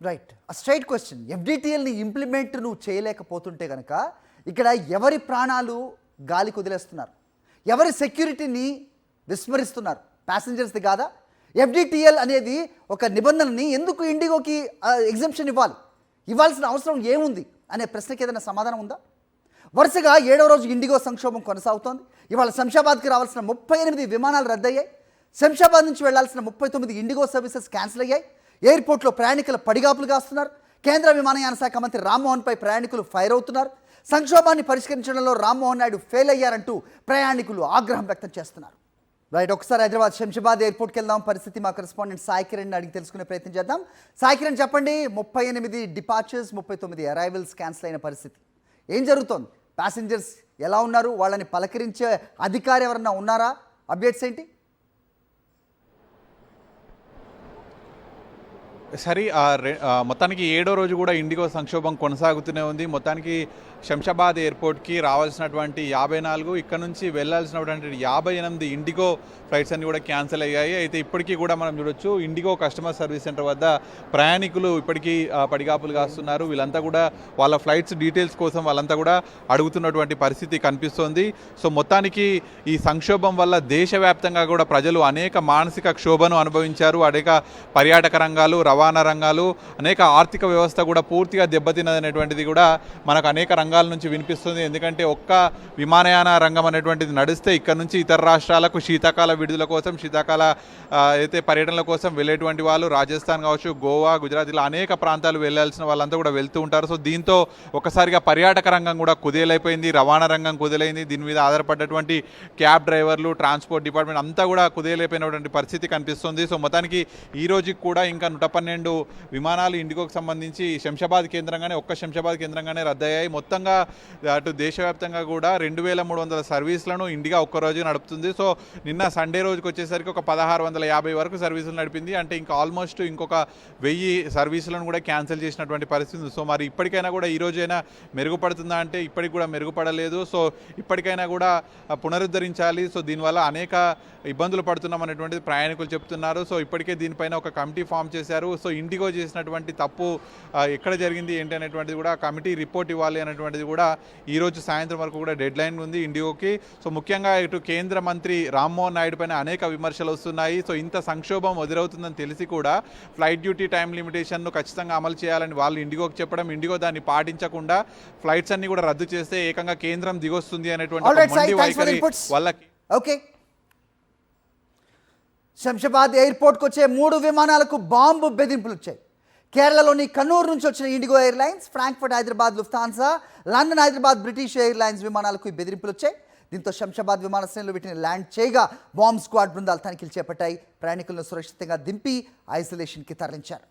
Right. Straight question. ఎఫ్డిటిఎల్ని implement నువ్వు చేయలేకపోతుంటే కనుక ఇక్కడ ఎవరి ప్రాణాలు గాలి కుదిలేస్తున్నారు, ఎవరి సెక్యూరిటీని విస్మరిస్తున్నారు? ప్యాసింజర్స్ది కాదా? ఎఫ్డిటిఎల్ అనేది ఒక నిబంధనని ఎందుకు ఇండిగోకి ఎగ్జంప్షన్ ఇవ్వాల్సిన అవసరం ఏముంది అనే ప్రశ్నకి ఏదైనా సమాధానం ఉందా? వరుసగా 7వ రోజు ఇండిగో సంక్షోభం కొనసాగుతోంది. ఇవాళ శంషాబాద్కి రావాల్సిన 38 విమానాలు రద్దయ్యాయి. శంషాబాద్ నుంచి వెళ్లాల్సిన 39 ఇండిగో సర్వీసెస్ క్యాన్సిల్ అయ్యాయి. ఎయిర్పోర్ట్లో ప్రయాణికులు పడిగాపులు కాస్తున్నారు. కేంద్ర విమానయాన శాఖ మంత్రి రామ్మోహన్పై ప్రయాణికులు ఫైర్ అవుతున్నారు. సంక్షోభాన్ని పరిష్కరించడంలో రామ్మోహన్ నాయుడు ఫెయిల్ అయ్యారంటూ ప్రయాణికులు ఆగ్రహం వ్యక్తం చేస్తున్నారు. రైట్, ఒకసారి హైదరాబాద్ శంషాబాద్ ఎయిర్పోర్ట్కి వెళ్దాం. పరిస్థితి మా కరెస్పాండెంట్ సాయి కిరణ్ అడిగి తెలుసుకునే ప్రయత్నం చేద్దాం. సాయి కిరణ్, చెప్పండి. 38 డిపార్చర్స్, 39 అరైవల్స్ క్యాన్సిల్ అయిన పరిస్థితి ఏం జరుగుతోంది? ప్యాసింజర్స్ ఎలా ఉన్నారు? వాళ్ళని పలకరించే అధికారి ఎవరన్నా ఉన్నారా? అప్డేట్స్ ఏంటి? సరే, మొత్తానికి 7వ రోజు కూడా ఇండిగో సంక్షోభం కొనసాగుతూనే ఉంది. మొత్తానికి శంషాబాద్ ఎయిర్పోర్ట్కి రావాల్సినటువంటి 54, ఇక్కడ నుంచి వెళ్ళాల్సినటువంటి 58 ఇండిగో ఫ్లైట్స్ అన్ని కూడా క్యాన్సిల్ అయ్యాయి. అయితే ఇప్పటికీ కూడా మనం చూడొచ్చు, ఇండిగో కస్టమర్ సర్వీస్ సెంటర్ వద్ద ప్రయాణికులు ఇప్పటికీ పడిగాపులు కాస్తున్నారు. వీళ్ళంతా కూడా వాళ్ళ ఫ్లైట్స్ డీటెయిల్స్ కోసం వాళ్ళంతా కూడా అడుగుతున్నటువంటి పరిస్థితి కనిపిస్తోంది. సో మొత్తానికి ఈ సంక్షోభం వల్ల దేశవ్యాప్తంగా కూడా ప్రజలు అనేక మానసిక క్షోభను అనుభవించారు. అనేక పర్యాటక రంగాలు, రవాణా రంగాలు, అనేక ఆర్థిక వ్యవస్థ కూడా పూర్తిగా దెబ్బతిన్నదనేటువంటిది కూడా మనకు అనేక రంగాల నుంచి వినిపిస్తుంది. ఎందుకంటే ఒక్క విమానయాన రంగం అనేటువంటిది నడిస్తే ఇక్కడ నుంచి ఇతర రాష్ట్రాలకు శీతాకాల విడుదల కోసం, శీతాకాల అయితే పర్యటనల కోసం వెళ్ళేటువంటి వాళ్ళు రాజస్థాన్ కావచ్చు, గోవా, గుజరాత్, ఇలా అనేక ప్రాంతాలు వెళ్ళాల్సిన వాళ్ళంతా కూడా వెళ్తూ ఉంటారు. సో దీంతో ఒకసారిగా పర్యాటక రంగం కూడా కుదేలైపోయింది, రవాణా రంగం కుదేలైంది. దీని మీద ఆధారపడ్డటువంటి క్యాబ్ డ్రైవర్లు, ట్రాన్స్పోర్ట్ డిపార్ట్మెంట్ అంతా కూడా కుదేలైపోయినటువంటి పరిస్థితి కనిపిస్తుంది. సో మొత్తానికి ఈ రోజుకి కూడా ఇంకా 112 విమానాలు ఇండిగోకి సంబంధించి శంషాబాద్ కేంద్రంగానే, ఒక్క శంషాబాద్ కేంద్రంగానే రద్దయ్యాయి. మొత్తంగా అటు దేశవ్యాప్తంగా కూడా 2300 సర్వీసులను ఇండిగా ఒక్కరోజు నడుపుతుంది. సో నిన్న సండే రోజుకి వచ్చేసరికి ఒక 1650 వరకు సర్వీసులు నడిపింది. అంటే ఇంకా ఆల్మోస్ట్ ఇంకొక 1000 సర్వీసులను కూడా క్యాన్సిల్ చేసినటువంటి పరిస్థితి. సో మరి ఇప్పటికైనా కూడా ఈ రోజైనా మెరుగుపడుతుందా అంటే ఇప్పటికి కూడా మెరుగుపడలేదు. సో ఇప్పటికైనా కూడా పునరుద్ధరించాలి. సో దీనివల్ల అనేక ఇబ్బందులు పడుతున్నాం అనేటువంటిది ప్రయాణికులు చెప్తున్నారు. సో ఇప్పటికే దీనిపైన ఒక కమిటీ ఫామ్ చేశారు. సో ఇండిగో చేసినటువంటి తప్పు ఎక్కడ జరిగింది ఏంటి అనేటువంటిది కూడా కమిటీ రిపోర్ట్ ఇవ్వాలి అనేటువంటిది కూడా ఈరోజు సాయంత్రం వరకు కూడా డెడ్ లైన్ ఉంది ఇండిగోకి. సో ముఖ్యంగా ఇటు కేంద్ర మంత్రి రామ్మోహన్ నాయుడు పైన అనేక విమర్శలు వస్తున్నాయి. సో ఇంత సంక్షోభం ఎదురవుతుందని తెలిసి కూడా ఫ్లైట్ డ్యూటీ టైం లిమిటేషన్ను ఖచ్చితంగా అమలు చేయాలని వాళ్ళు ఇండిగోకి చెప్పడం, ఇండిగో దాన్ని పాటించకుండా ఫ్లైట్స్ అన్ని కూడా రద్దు చేస్తే ఏకంగా కేంద్రం దిగొస్తుంది అనేటువంటి వైఖరి వాళ్ళకి. ఓకే, శంషాబాద్ ఎయిర్పోర్ట్కి వచ్చే 3 విమానాలకు బాంబు బెదిరింపులు వచ్చాయి. కేరళలోని కన్నూరు నుంచి వచ్చిన IndiGo airlines, Frankfurt Hyderabad Lufthansa, London Hyderabad British airlines విమానాలకు ఈ బెదిరింపులు వచ్చాయి. దీంతో శంషాబాద్ విమానాశ్రయంలో వీటిని ల్యాండ్ చేయగా బాంబ్ స్క్వాడ్ బృందాలు తనిఖీలు చేపట్టాయి. ప్రయాణికులను సురక్షితంగా దింపి ఐసోలేషన్కి తరలించారు.